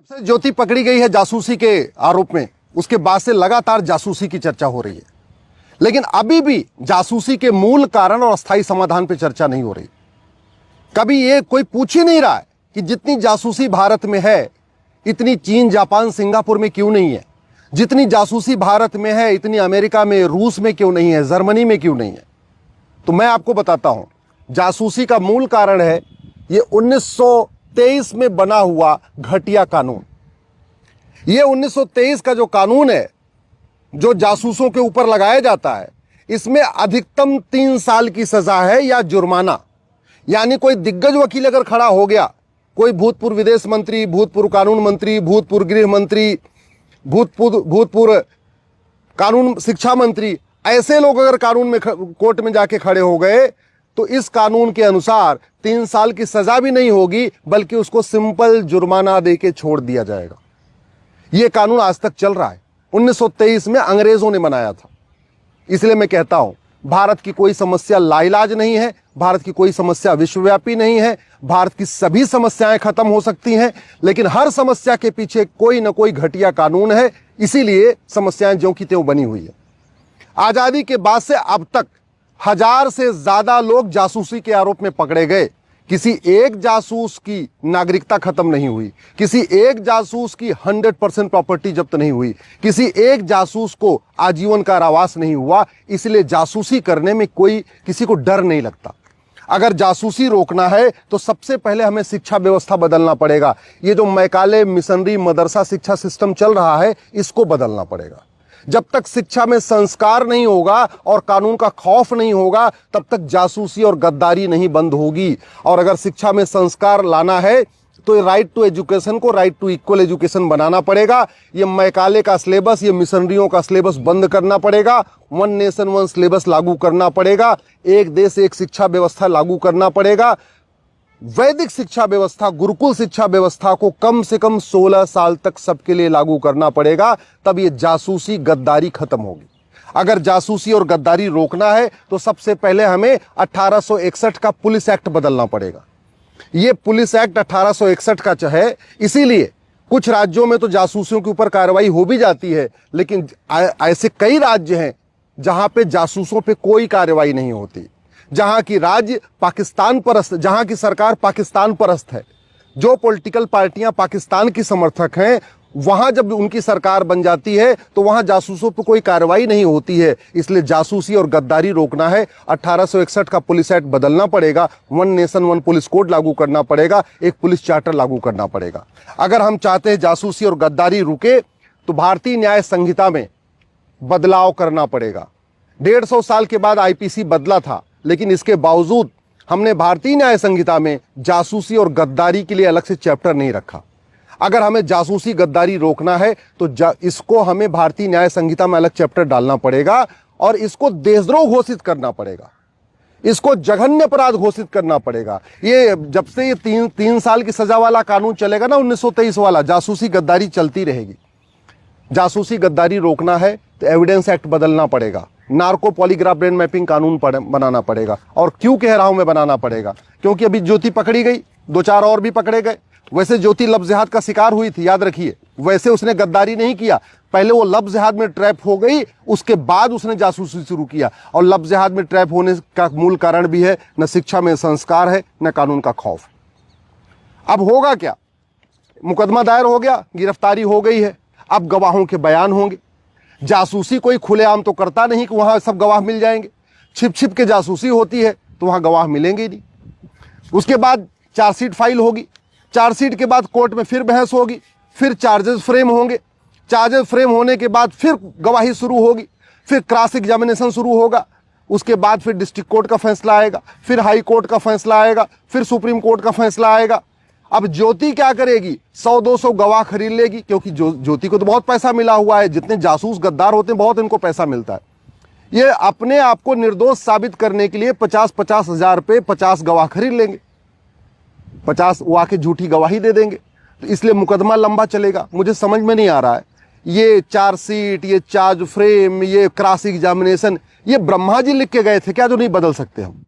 जब से ज्योति पकड़ी गई है जासूसी के आरोप में, उसके बाद से लगातार जासूसी की चर्चा हो रही है, लेकिन अभी भी जासूसी के मूल कारण और अस्थायी समाधान पर चर्चा नहीं हो रही। कभी ये कोई पूछ ही नहीं रहा है कि जितनी जासूसी भारत में है, इतनी चीन, जापान, सिंगापुर में क्यों नहीं है? जितनी जासूसी भारत में है, इतनी अमेरिका में, रूस में क्यों नहीं है? जर्मनी में क्यों नहीं है? तो मैं आपको बताता हूं, जासूसी का मूल कारण है ये 1923 में बना हुआ घटिया कानून। ये 1923 का जो कानून है, जो जासूसों के ऊपर लगाया जाता है, इसमें अधिकतम 3 साल की सजा है या जुर्माना। यानी कोई दिग्गज वकील अगर खड़ा हो गया, कोई भूतपूर्व विदेश मंत्री, भूतपूर्व कानून मंत्री, भूतपूर्व गृह मंत्री, भूतपूर्व कानून शिक्षा मंत्री, ऐसे लोग अगर कानून में कोर्ट में जाके खड़े हो गए तो इस कानून के अनुसार 3 साल की सजा भी नहीं होगी, बल्कि उसको सिंपल जुर्माना देके छोड़ दिया जाएगा। यह कानून आज तक चल रहा है। 1923 में अंग्रेजों ने बनाया था। इसलिए मैं कहता हूं, भारत की कोई समस्या लाइलाज नहीं है, भारत की कोई समस्या विश्वव्यापी नहीं है। भारत की सभी समस्याएं खत्म हो सकती हैं, लेकिन हर समस्या के पीछे कोई ना कोई घटिया कानून है, इसीलिए समस्याएं ज्यों की त्यों बनी हुई है। आजादी के बाद से अब तक 1000 से ज्यादा लोग जासूसी के आरोप में पकड़े गए। किसी एक जासूस की नागरिकता खत्म नहीं हुई, किसी एक जासूस की 100% प्रॉपर्टी जब्त नहीं हुई, किसी एक जासूस को आजीवन कारावास नहीं हुआ। इसलिए जासूसी करने में कोई किसी को डर नहीं लगता। अगर जासूसी रोकना है तो सबसे पहले हमें शिक्षा व्यवस्था बदलना पड़ेगा। ये जो मैकाले मिशनरी मदरसा शिक्षा सिस्टम चल रहा है, इसको बदलना पड़ेगा। जब तक शिक्षा में संस्कार नहीं होगा और कानून का खौफ नहीं होगा, तब तक जासूसी और गद्दारी नहीं बंद होगी। और अगर शिक्षा में संस्कार लाना है तो राइट टू एजुकेशन को राइट टू इक्वल एजुकेशन बनाना पड़ेगा। ये मैकाले का सिलेबस, ये मिशनरियों का सिलेबस बंद करना पड़ेगा। 1 नेशन 1 सिलेबस लागू करना पड़ेगा। एक देश एक शिक्षा व्यवस्था लागू करना पड़ेगा। वैदिक शिक्षा व्यवस्था, गुरुकुल शिक्षा व्यवस्था को कम से कम 16 साल तक सबके लिए लागू करना पड़ेगा। तब ये जासूसी गद्दारी खत्म होगी। अगर जासूसी और गद्दारी रोकना है तो सबसे पहले हमें 1861 का पुलिस एक्ट बदलना पड़ेगा। ये पुलिस एक्ट 1861 का है, इसीलिए कुछ राज्यों में तो जासूसियों के ऊपर कार्रवाई हो भी जाती है, लेकिन ऐसे कई राज्य हैं जहां पे जासूसों पे कोई कार्रवाई नहीं होती, जहां की राज्य पाकिस्तान परस्त, जहां की सरकार पाकिस्तान परस्त है। जो पॉलिटिकल पार्टियां पाकिस्तान की समर्थक हैं, वहां जब उनकी सरकार बन जाती है तो वहां जासूसों पर कोई कार्रवाई नहीं होती है। इसलिए जासूसी और गद्दारी रोकना है, 1861 का पुलिस एक्ट बदलना पड़ेगा, 1 नेशन 1 पुलिस कोड लागू करना पड़ेगा, एक पुलिस चार्टर लागू करना पड़ेगा। अगर हम चाहते हैं जासूसी और गद्दारी रुके तो भारतीय न्याय संहिता में बदलाव करना पड़ेगा। 150 साल के बाद आईपीसी बदला था, लेकिन इसके बावजूद हमने भारतीय न्याय संहिता में जासूसी और गद्दारी के लिए अलग से चैप्टर नहीं रखा। अगर हमें जासूसी गद्दारी रोकना है तो इसको हमें भारतीय न्याय संहिता में अलग चैप्टर डालना पड़ेगा और इसको देशद्रोह घोषित करना पड़ेगा, इसको जघन्य अपराध घोषित करना पड़ेगा। ये जब से ये 3 साल की सजा वाला कानून चलेगा ना, 1923 वाला, जासूसी गद्दारी चलती रहेगी। जासूसी गद्दारी रोकना है तो एविडेंस एक्ट बदलना पड़ेगा, नार्को पॉलीग्राफ ब्रेन मैपिंग कानून बनाना पड़ेगा। और क्यों कह रहा हूं मैं बनाना पड़ेगा? क्योंकि अभी ज्योति पकड़ी गई, 2-4 और भी पकड़े गए। वैसे ज्योति लव जिहाद का शिकार हुई थी, याद रखिए। वैसे उसने गद्दारी नहीं किया, पहले वो लव जिहाद में ट्रैप हो गई, उसके बाद उसने जासूसी शुरू किया। और लव जिहाद में ट्रैप होने का मूल कारण भी है न शिक्षा में संस्कार है, न कानून का खौफ। अब होगा क्या? मुकदमा दायर हो गया, गिरफ्तारी हो गई है, अब गवाहों के बयान होंगे। जासूसी कोई खुलेआम तो करता नहीं कि वहां सब गवाह मिल जाएंगे। छिप छिप के जासूसी होती है तो वहां गवाह मिलेंगे ही नहीं। उसके बाद चार्जशीट फाइल होगी, चार्जशीट के बाद कोर्ट में फिर बहस होगी, फिर चार्जेस फ्रेम होंगे, चार्जेस फ्रेम होने के बाद फिर गवाही शुरू होगी, फिर क्रॉस एग्जामिनेशन शुरू होगा, उसके बाद फिर डिस्ट्रिक्ट कोर्ट का फैसला आएगा, फिर हाई कोर्ट का फैसला आएगा, फिर सुप्रीम कोर्ट का फैसला आएगा। अब ज्योति क्या करेगी? 100-200 गवाह खरीद लेगी, क्योंकि ज्योति को तो बहुत पैसा मिला हुआ है। जितने जासूस गद्दार होते हैं, बहुत इनको पैसा मिलता है। ये अपने आप को निर्दोष साबित करने के लिए 50-50 हजार पे 50 गवाह खरीद लेंगे, 50 वो आके झूठी गवाही दे देंगे। तो इसलिए मुकदमा लंबा चलेगा। मुझे समझ में नहीं आ रहा है, ये चार्जशीट, ये चार्ज फ्रेम, ये क्रॉस एग्जामिनेशन, ये ब्रह्मा जी लिख के गए थे क्या, जो नहीं बदल सकते हम?